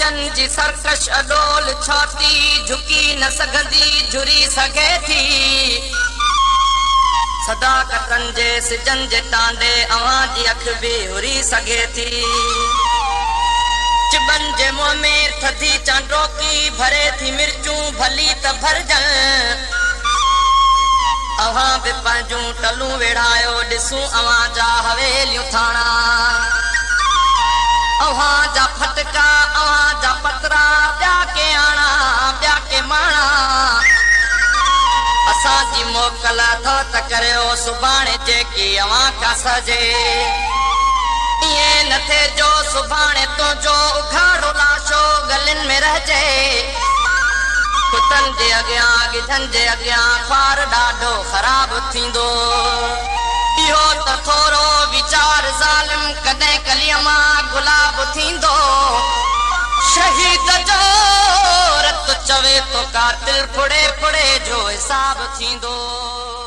बचन जी सरकश अडोल छाती झुकी न सघंदी झुरी सघे थी सदाकतन जे सिजन जे टांडे अवां जी अख बि हुरी सघे थी चिबन जे मुंह में थधी चांडोकी भरे थी मिर्चूं भली त भरजन अवां बि पंहिंजूं टलूं वेढ़ायो ॾिसूं अवां जा हवेलियूं थाणा अवां जा फटका अवां जा पतरा ॿिया के आणा ॿिया के माणा असांजी मोकल अथव त करियो सुभाणे जेकी अवां का सजे इएं न थिए जो सुभाणे तुंहिंजो उघाड़ो लाशो गलिन में रहिजे कुतन जे अॻियां गिधन जे अॻियां ख्वार ॾाढो ख़राब थींदो इहो त थोरो वीचार ज़ालिम कॾहिं कलीअ मां गुलाब थींदो शहीद जो रत चवे तो कातिल फुड़े फुड़े जो हिसाब थींदो।